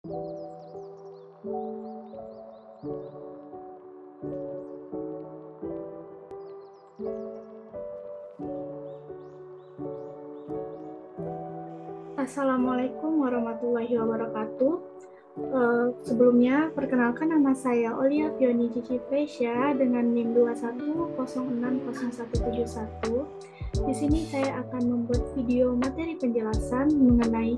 Assalamualaikum warahmatullahi wabarakatuh. Sebelumnya, perkenalkan nama saya Olia Fioni Cici Presya dengan NIM 21060171. Di sini saya akan membuat video materi penjelasan mengenai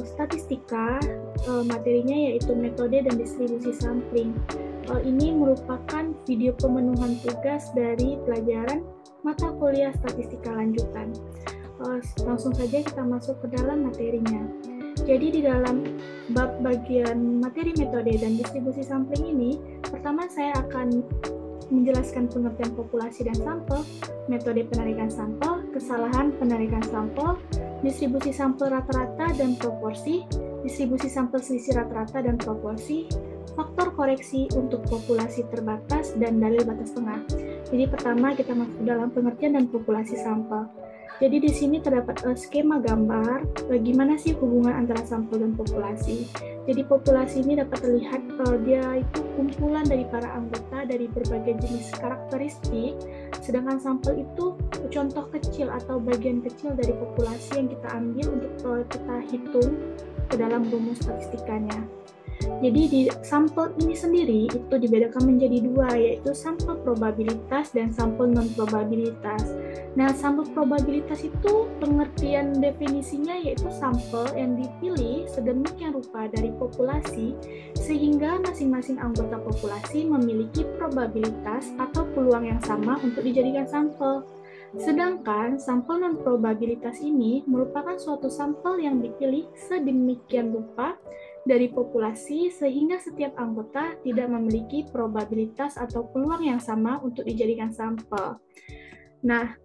statistika. Materinya yaitu metode dan distribusi sampling. Ini merupakan video pemenuhan tugas dari pelajaran mata kuliah statistika lanjutan. Langsung saja kita masuk ke dalam materinya. Jadi di dalam bab bagian materi metode dan distribusi sampling ini, pertama saya akan menjelaskan pengertian populasi dan sampel, metode penarikan sampel, kesalahan penarikan sampel, distribusi sampel rata-rata dan proporsi, distribusi sampel selisih rata-rata dan proporsi, faktor koreksi untuk populasi terbatas, dan dalil batas tengah. Jadi pertama kita masuk dalam pengertian dan populasi sampel. Jadi di sini terdapat skema gambar bagaimana sih hubungan antara sampel dan populasi. Jadi populasi ini dapat terlihat dia itu kumpulan dari para anggota dari berbagai jenis karakteristik, sedangkan sampel itu contoh kecil atau bagian kecil dari populasi yang kita ambil untuk kita hitung ke dalam rumus statistikanya. Jadi di sampel ini sendiri itu dibedakan menjadi dua, yaitu sampel probabilitas dan sampel non-probabilitas. Nah, sampel probabilitas itu pengertian definisinya yaitu sampel yang dipilih sedemikian rupa dari populasi sehingga masing-masing anggota populasi memiliki probabilitas atau peluang yang sama untuk dijadikan sampel. Sedangkan sampel non-probabilitas ini merupakan suatu sampel yang dipilih sedemikian rupa dari populasi sehingga setiap anggota tidak memiliki probabilitas atau peluang yang sama untuk dijadikan sampel. Nah,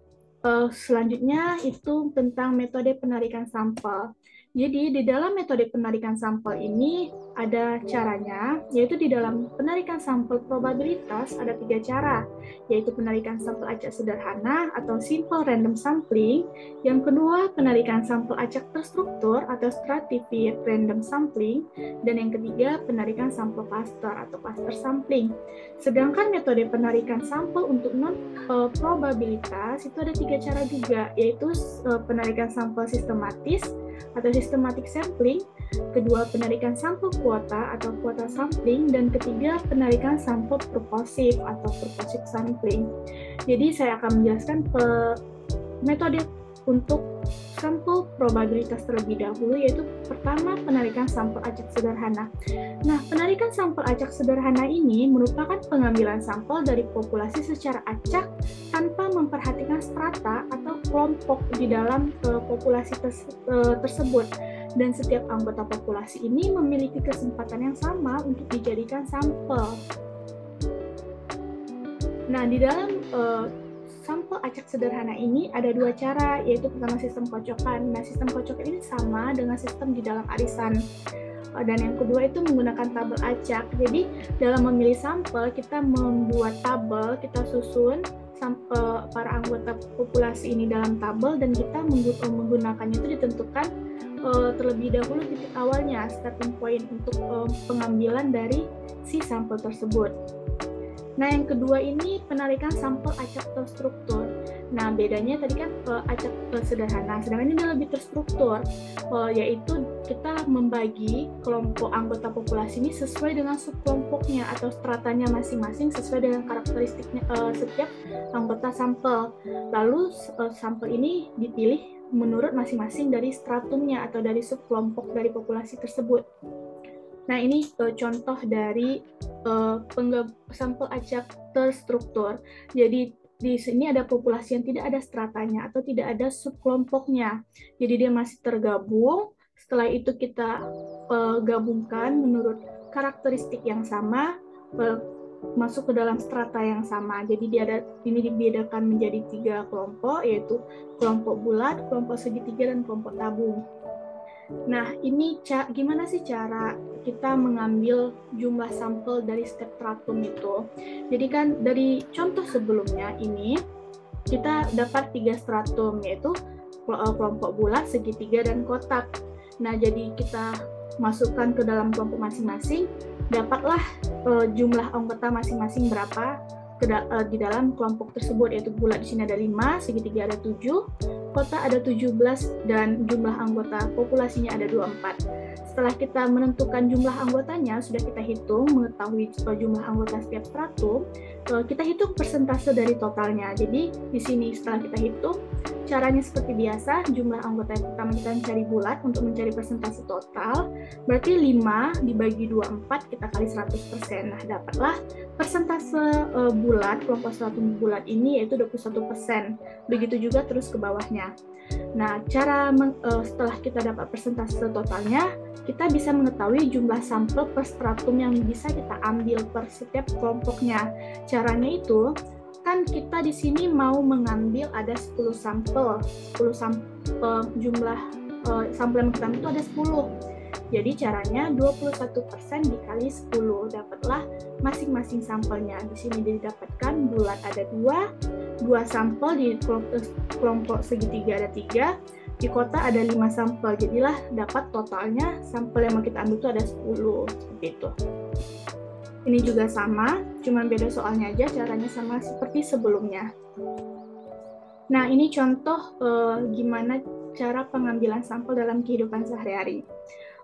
selanjutnya itu tentang metode penarikan sampel. Jadi di dalam metode penarikan sampel ini ada caranya, yaitu di dalam penarikan sampel probabilitas ada 3 cara, yaitu penarikan sampel acak sederhana atau simple random sampling, yang kedua penarikan sampel acak terstruktur atau stratified random sampling, dan yang ketiga penarikan sampel cluster atau cluster sampling. Sedangkan metode penarikan sampel untuk non-probabilitas itu ada 3 cara juga, yaitu penarikan sampel sistematis atau systematic sampling, kedua penarikan sampel kuota atau kuota sampling, dan ketiga penarikan sampel purposive atau purposive sampling. Jadi saya akan menjelaskan metode untuk sampel probabilitas terlebih dahulu, yaitu pertama penarikan sampel acak sederhana. Nah, penarikan sampel acak sederhana ini merupakan pengambilan sampel dari populasi secara acak tanpa memperhatikan strata atau kelompok di dalam populasi tersebut. Dan setiap anggota populasi ini memiliki kesempatan yang sama untuk dijadikan sampel. Nah, di dalam sampel acak sederhana ini ada 2 cara, yaitu pertama sistem kocokan. Nah, sistem kocokan ini sama dengan sistem di dalam arisan. Dan yang kedua itu menggunakan tabel acak. Jadi dalam memilih sampel, kita membuat tabel, kita susun para anggota populasi ini dalam tabel, dan kita menggunakannya itu ditentukan terlebih dahulu titik awalnya, starting point untuk pengambilan dari si sampel tersebut. Nah, yang kedua ini penarikan sampel acak terstruktur. Nah, bedanya tadi kan acak sederhana, sedangkan ini lebih terstruktur, yaitu kita membagi kelompok anggota populasi ini sesuai dengan subkelompoknya atau stratanya masing-masing sesuai dengan karakteristiknya setiap anggota sampel. Lalu sampel ini dipilih menurut masing-masing dari stratumnya atau dari subkelompok dari populasi tersebut. Nah, ini contoh dari sampel acak terstruktur. Jadi di sini ada populasi yang tidak ada stratanya atau tidak ada subkelompoknya. Jadi dia masih tergabung. Setelah itu kita gabungkan menurut karakteristik yang sama, masuk ke dalam strata yang sama. Jadi ini dibedakan menjadi 3 kelompok, yaitu kelompok bulat, kelompok segitiga, dan kelompok tabung. Nah, ini gimana sih cara kita mengambil jumlah sampel dari setiap stratum itu? Jadi kan dari contoh sebelumnya ini, kita dapat 3 stratum, yaitu kelompok bulat, segitiga, dan kotak. Nah, jadi kita masukkan ke dalam kelompok masing-masing, dapatlah jumlah anggota masing-masing berapa di dalam kelompok tersebut, yaitu bulat di sini ada 5, segitiga ada 7, kota ada 17, dan jumlah anggota populasinya ada 24. Setelah kita menentukan jumlah anggotanya, sudah kita hitung, mengetahui jumlah anggota setiap stratum, kita hitung persentase dari totalnya. Jadi di sini setelah kita hitung, caranya seperti biasa, jumlah anggota yang pertama kita mencari bulat untuk mencari persentase total, berarti 5 dibagi 24 kita kali 100%. Nah, dapatlah persentase bulat, kelompok stratum bulat ini yaitu 21%. Begitu juga terus ke bawahnya. Nah, setelah kita dapat persentase totalnya, kita bisa mengetahui jumlah sampel per stratum yang bisa kita ambil per setiap kelompoknya. Caranya itu, kan kita di sini mau mengambil ada 10 sampel. 10 sampel jumlah sampel yang kita ambil itu ada 10. Jadi caranya 21% dikali 10, dapatlah masing-masing sampelnya. Di sini didapatkan bulat ada 2 sampel, di kelompok segitiga ada 3, di kota ada 5 sampel. Jadilah dapat totalnya sampel yang mau kita ambil itu ada 10, seperti itu. Ini juga sama, cuman beda soalnya aja, caranya sama seperti sebelumnya. Nah, ini contoh gimana cara pengambilan sampel dalam kehidupan sehari-hari.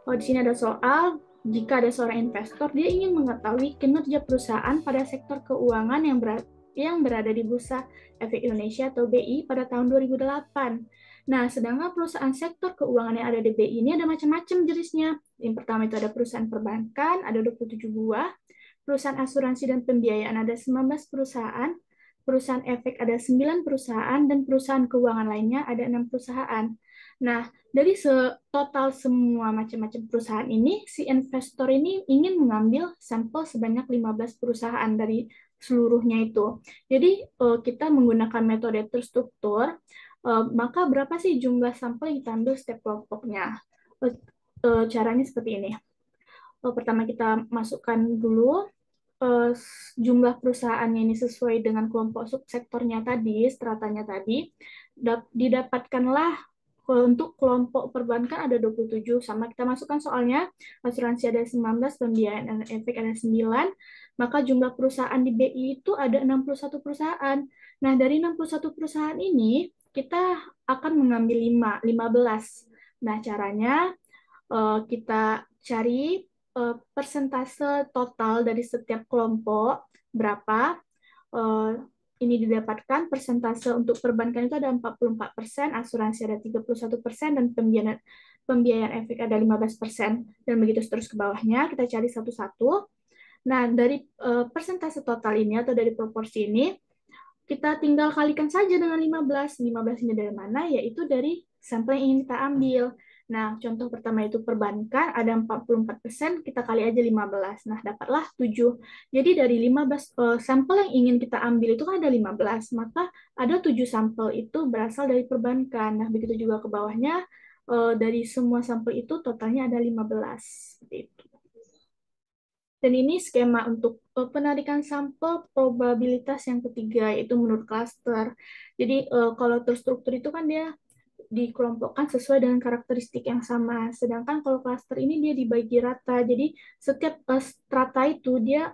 Di sini ada soal, jika ada seorang investor, dia ingin mengetahui kinerja perusahaan pada sektor keuangan yang berada di Bursa Efek Indonesia atau BI pada tahun 2008. Nah, sedangkan perusahaan sektor keuangan yang ada di BI ini ada macam-macam jenisnya. Yang pertama itu ada perusahaan perbankan, ada 27 buah, perusahaan asuransi dan pembiayaan ada 19 perusahaan, perusahaan efek ada 9 perusahaan, dan perusahaan keuangan lainnya ada 6 perusahaan. Nah, dari total semua macam-macam perusahaan ini, si investor ini ingin mengambil sampel sebanyak 15 perusahaan dari seluruhnya itu. Jadi, kita menggunakan metode terstruktur, maka berapa sih jumlah sampel yang kita ambil setiap kelompoknya? Caranya seperti ini. Pertama kita masukkan dulu jumlah perusahaannya ini sesuai dengan kelompok subsektornya tadi, stratanya tadi, didapatkanlah untuk kelompok perbankan ada 27, sama kita masukkan soalnya, asuransi ada 19, pembiayaan dan efek ada 9, maka jumlah perusahaan di BI itu ada 61 perusahaan. Nah, dari 61 perusahaan ini, kita akan mengambil 15. Nah, caranya kita cari persentase total dari setiap kelompok berapa. Ini didapatkan persentase untuk perbankan itu ada 44%, asuransi ada 31%, dan pembiayaan efek ada 15%, dan begitu terus ke bawahnya. Kita cari satu-satu. Nah, dari persentase total ini atau dari proporsi ini, kita tinggal kalikan saja dengan 15. 15 ini dari mana? Yaitu dari sampel yang ingin kita ambil. Nah, contoh pertama itu perbankan, ada 44%, kita kali aja 15. Nah, dapatlah 7. Jadi dari 15 sampel yang ingin kita ambil itu kan ada 15, maka ada 7 sampel itu berasal dari perbankan. Nah, begitu juga ke bawahnya, dari semua sampel itu totalnya ada 15. Seperti itu. Dan ini skema untuk penarikan sampel probabilitas yang ketiga, yaitu menurut klaster. Jadi kalau terstruktur itu kan dia dikelompokkan sesuai dengan karakteristik yang sama. Sedangkan kalau klaster ini dia dibagi rata. Jadi setiap strata itu dia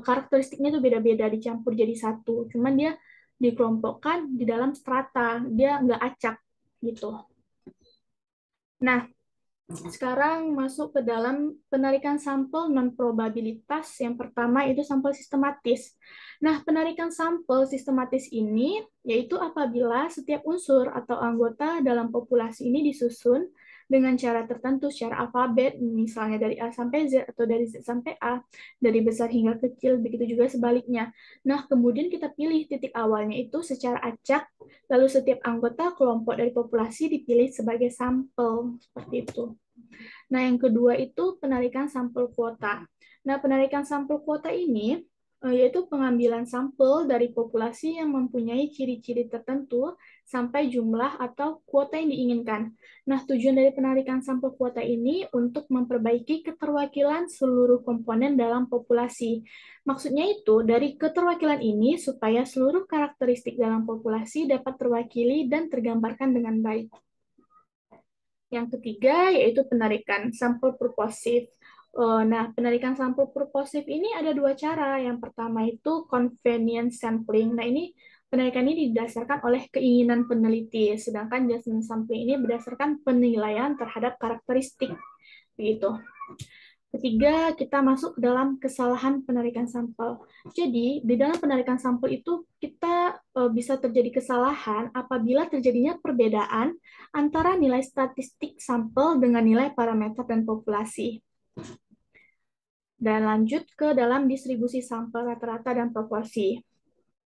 karakteristiknya itu beda-beda, dicampur jadi satu. Cuman dia dikelompokkan di dalam strata. Dia nggak acak gitu. Nah, sekarang masuk ke dalam penarikan sampel non-probabilitas. Yang pertama itu sampel sistematis. Nah, penarikan sampel sistematis ini yaitu apabila setiap unsur atau anggota dalam populasi ini disusun dengan cara tertentu secara alfabet, misalnya dari A sampai Z atau dari Z sampai A, dari besar hingga kecil, begitu juga sebaliknya. Nah, kemudian kita pilih titik awalnya itu secara acak, lalu setiap anggota kelompok dari populasi dipilih sebagai sampel, seperti itu. Nah, yang kedua itu penarikan sampel kuota. Nah, penarikan sampel kuota ini yaitu pengambilan sampel dari populasi yang mempunyai ciri-ciri tertentu sampai jumlah atau kuota yang diinginkan. Nah, tujuan dari penarikan sampel kuota ini untuk memperbaiki keterwakilan seluruh komponen dalam populasi. Maksudnya itu, dari keterwakilan ini supaya seluruh karakteristik dalam populasi dapat terwakili dan tergambarkan dengan baik. Yang ketiga yaitu penarikan sampel purposif. Nah, penarikan sampel purposif ini ada dua cara. Yang pertama itu convenience sampling. Nah, ini penarikan ini didasarkan oleh keinginan peneliti, sedangkan judgment sampling ini berdasarkan penilaian terhadap karakteristik. Begitu. Ketiga, kita masuk ke dalam kesalahan penarikan sampel. Jadi, di dalam penarikan sampel itu kita bisa terjadi kesalahan apabila terjadinya perbedaan antara nilai statistik sampel dengan nilai parameter dan populasi. Dan lanjut ke dalam distribusi sampel rata-rata dan proporsi.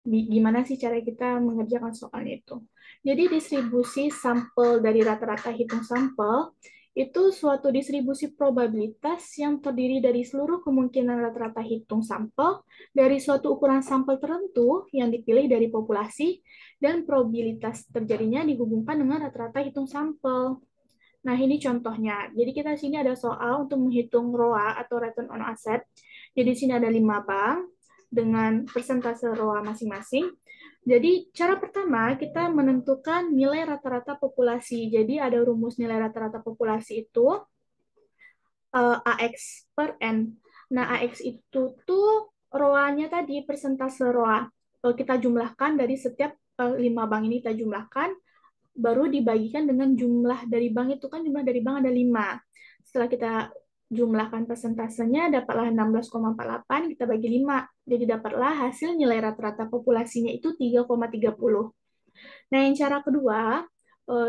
Gimana sih cara kita mengerjakan soalnya itu? Jadi distribusi sampel dari rata-rata hitung sampel itu suatu distribusi probabilitas yang terdiri dari seluruh kemungkinan rata-rata hitung sampel dari suatu ukuran sampel tertentu yang dipilih dari populasi dan probabilitas terjadinya dihubungkan dengan rata-rata hitung sampel. Nah, ini contohnya. Jadi kita sini ada soal untuk menghitung ROA atau return on asset. Jadi sini ada 5 bank dengan persentase ROA masing-masing. Jadi cara pertama kita menentukan nilai rata-rata populasi. Jadi ada rumus nilai rata-rata populasi itu AX per N. Nah, AX itu tuh ROA-nya tadi, persentase ROA. Kita jumlahkan dari setiap 5 bank ini kita jumlahkan, baru dibagikan dengan jumlah dari bank itu kan jumlah dari bank ada 5. Setelah kita jumlahkan persentasenya dapatlah 16,48 kita bagi 5. Jadi dapatlah hasil nilai rata-rata populasinya itu 3,30. Nah, yang cara kedua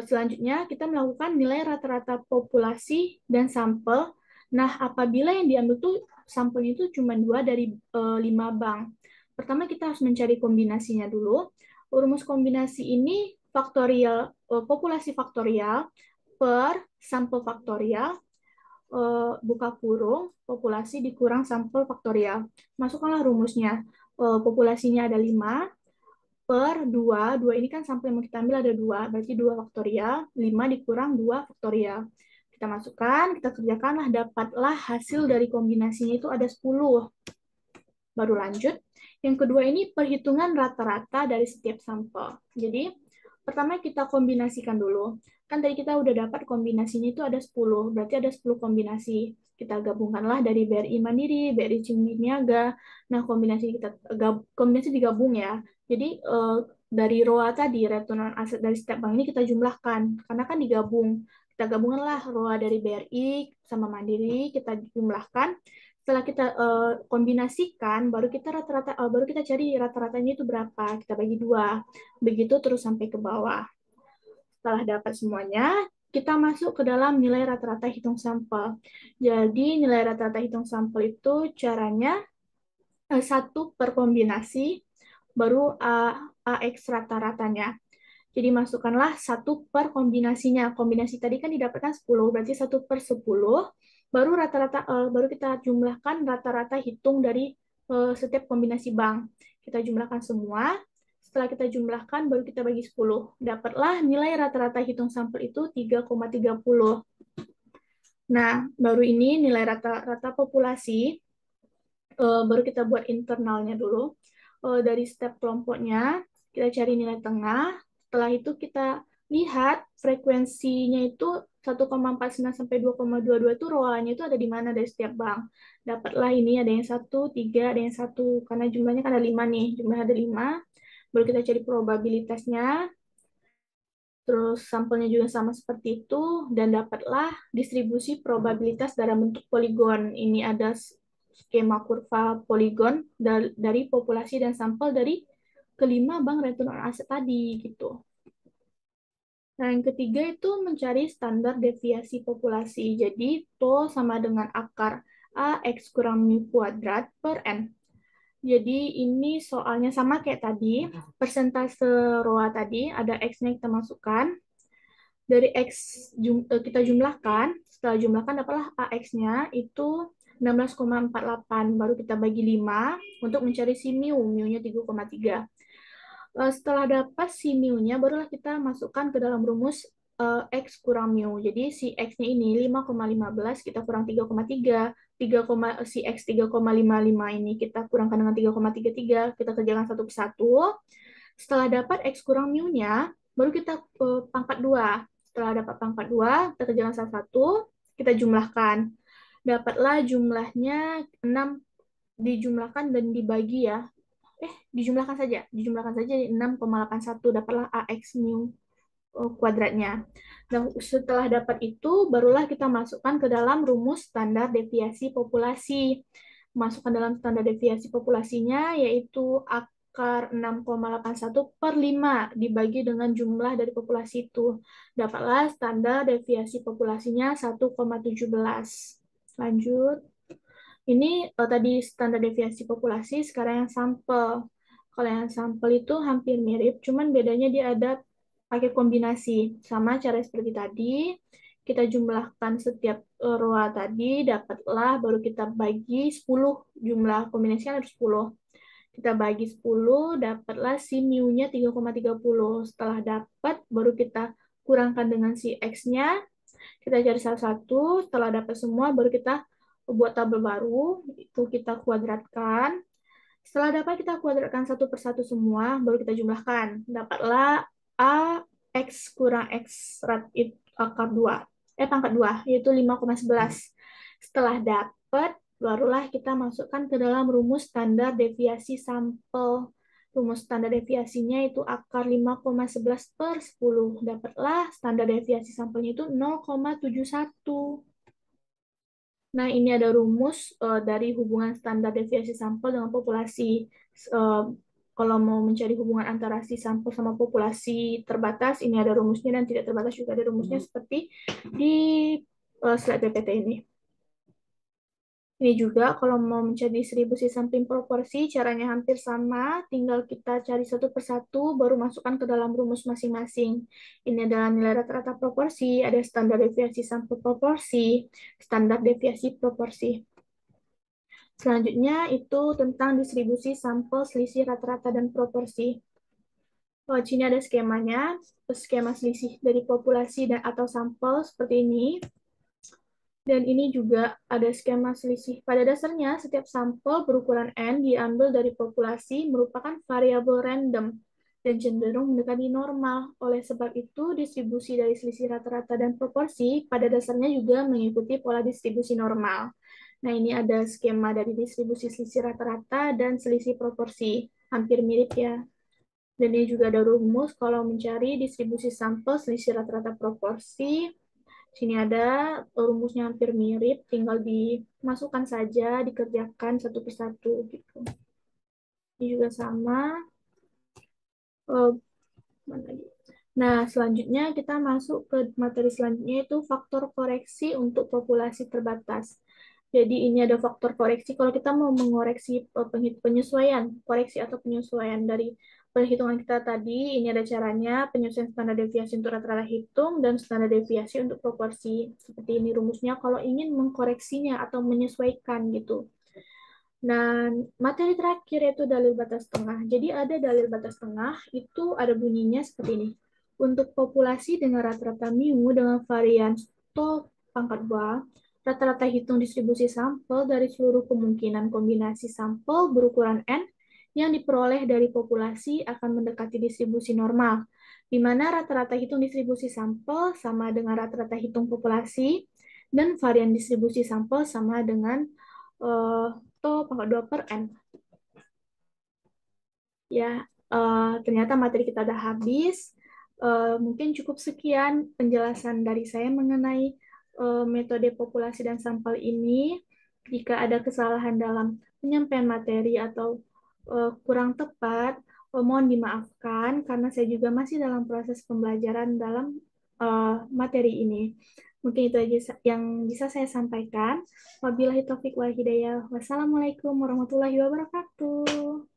selanjutnya kita melakukan nilai rata-rata populasi dan sampel. Nah, apabila yang diambil tuh sampelnya itu cuma 2 dari 5 bank. Pertama kita harus mencari kombinasinya dulu. Rumus kombinasi ini faktorial populasi faktorial per sampel faktorial buka kurung populasi dikurang sampel faktorial. Masukkanlah rumusnya. Populasinya ada 5 per 2. 2 ini kan sampel yang mau kita ambil ada 2, berarti 2 faktorial, 5 dikurang 2 faktorial. Kita masukkan, kita kerjakanlah, dapatlah hasil dari kombinasinya itu ada 10. Baru lanjut. Yang kedua ini perhitungan rata-rata dari setiap sampel. Jadi, pertama kita kombinasikan dulu. Kan tadi kita udah dapat kombinasinya itu ada 10, berarti ada 10 kombinasi. Kita gabungkanlah dari BRI Mandiri, BRI Cimindi Niaga. Nah, kombinasi digabung ya. Jadi dari ROA tadi, return on asset dari setiap bank ini kita jumlahkan, karena kan digabung. Kita gabungkanlah ROA dari BRI sama Mandiri, kita jumlahkan. Setelah kita kombinasikan, baru kita cari rata-ratanya itu berapa. Kita bagi 2. Begitu terus sampai ke bawah. Setelah dapat semuanya, kita masuk ke dalam nilai rata-rata hitung sampel. Jadi nilai rata-rata hitung sampel itu caranya 1 per kombinasi, baru AX rata-ratanya. Jadi masukkanlah 1 per kombinasinya. Kombinasi tadi kan didapatkan 10, berarti 1 per 10. Baru kita jumlahkan rata-rata hitung dari setiap kombinasi bank. Kita jumlahkan semua. Setelah kita jumlahkan, baru kita bagi 10. Dapatlah nilai rata-rata hitung sampel itu 3,30. Nah, baru ini nilai rata-rata populasi. Baru kita buat internalnya dulu. Dari step kelompoknya, kita cari nilai tengah. Setelah itu kita lihat frekuensinya itu 1,49 sampai 2,22 itu ROA-nya itu ada di mana dari setiap bank. Dapatlah ini ada yang 1, 3, ada yang 1. Karena jumlahnya kan ada 5 nih. Jumlah ada 5. Baru kita cari probabilitasnya. Terus sampelnya juga sama seperti itu. Dan dapatlah distribusi probabilitas dalam bentuk poligon. Ini ada skema kurva poligon dari populasi dan sampel dari kelima bank return on asset tadi gitu. Nah, yang ketiga itu mencari standar deviasi populasi. Jadi, TO sama dengan akar A X kurang mu kuadrat per N. Jadi, ini soalnya sama kayak tadi. Persentase ROA tadi, ada X-nya kita masukkan. Dari X kita jumlahkan. Setelah jumlahkan, dapatlah AX-nya itu 16,48. Baru kita bagi 5 untuk mencari si mu. Mu-nya 3,3. Setelah dapat si mu-nya, barulah kita masukkan ke dalam rumus X kurang mu. Jadi si X-nya ini 5,15 kita kurang 3,3. Si X 3,55 ini kita kurangkan dengan 3,33. Kita kerjakan satu persatu. Setelah dapat X kurang mu-nya, baru kita pangkat 2. Setelah dapat pangkat 2, kita kerjakan satu-satu, kita jumlahkan. Dapatlah jumlahnya 6, dijumlahkan dan dibagi ya. Dijumlahkan saja 6,81, dapatlah AX mu kuadratnya. Nah, setelah dapat itu, barulah kita masukkan ke dalam rumus standar deviasi populasi. Masukkan dalam standar deviasi populasinya, yaitu akar 6,81 per 5 dibagi dengan jumlah dari populasi itu. Dapatlah standar deviasi populasinya 1,17. Lanjut. Ini tadi standar deviasi populasi, sekarang yang sampel. Kalau yang sampel itu hampir mirip, cuman bedanya dia ada pakai kombinasi. Sama cara seperti tadi, kita jumlahkan setiap row tadi, dapatlah, baru kita bagi 10, jumlah kombinasinya ada 10. Kita bagi 10, dapatlah si mu-nya 3,30. Setelah dapat, baru kita kurangkan dengan si X-nya, kita cari salah satu, setelah dapat semua, baru kita buat tabel baru, itu kita kuadratkan. Setelah dapat, kita kuadratkan satu persatu semua, baru kita jumlahkan. Dapatlah A X kurang X akar 2, pangkat 2, yaitu 5,11. Setelah dapat, barulah kita masukkan ke dalam rumus standar deviasi sampel. Rumus standar deviasinya itu akar 5,11 per 10. Dapatlah standar deviasi sampelnya itu 0,71. Nah, ini ada rumus dari hubungan standar deviasi sampel dengan populasi. Eh, Kalau mau mencari hubungan antara si sampel sama populasi terbatas, ini ada rumusnya, dan tidak terbatas juga ada rumusnya seperti di slide PPT ini. Ini juga kalau mau mencari distribusi sampling proporsi, caranya hampir sama, tinggal kita cari satu persatu, baru masukkan ke dalam rumus masing-masing. Ini adalah nilai rata-rata proporsi, ada standar deviasi sampel proporsi, standar deviasi proporsi. Selanjutnya itu tentang distribusi sampel selisih rata-rata dan proporsi. Di sini ada skemanya, skema selisih dari populasi dan atau sampel seperti ini. Dan ini juga ada skema selisih. Pada dasarnya, setiap sampel berukuran N diambil dari populasi merupakan variabel random dan cenderung mendekati normal. Oleh sebab itu, distribusi dari selisih rata-rata dan proporsi pada dasarnya juga mengikuti pola distribusi normal. Nah, ini ada skema dari distribusi selisih rata-rata dan selisih proporsi. Hampir mirip ya. Dan ini juga ada rumus kalau mencari distribusi sampel selisih rata-rata proporsi. Sini ada rumusnya hampir mirip, tinggal dimasukkan saja, dikerjakan satu persatu gitu. Ini juga sama. Mana lagi? Nah, selanjutnya kita masuk ke materi selanjutnya, itu faktor koreksi untuk populasi terbatas. Jadi ini ada faktor koreksi kalau kita mau mengoreksi penyesuaian, koreksi atau penyesuaian dari perhitungan kita tadi. Ini ada caranya, penyesuaian standar deviasi untuk rata-rata hitung dan standar deviasi untuk proporsi. Seperti ini rumusnya kalau ingin mengkoreksinya atau menyesuaikan gitu. Nah, materi terakhir yaitu dalil batas tengah. Jadi ada dalil batas tengah, itu ada bunyinya seperti ini. Untuk populasi dengan rata-rata mu dengan varian to pangkat 2, rata-rata hitung distribusi sampel dari seluruh kemungkinan kombinasi sampel berukuran N yang diperoleh dari populasi akan mendekati distribusi normal, di mana rata-rata hitung distribusi sampel sama dengan rata-rata hitung populasi, dan varian distribusi sampel sama dengan atau pangkat 2 per N. Ya, ternyata materi kita udah habis. Mungkin cukup sekian penjelasan dari saya mengenai metode populasi dan sampel ini. Jika ada kesalahan dalam penyampaian materi atau kurang tepat, mohon dimaafkan karena saya juga masih dalam proses pembelajaran dalam materi ini. Mungkin itu aja yang bisa saya sampaikan. Wabillahi taufiq wal hidayah. Wassalamualaikum warahmatullahi wabarakatuh.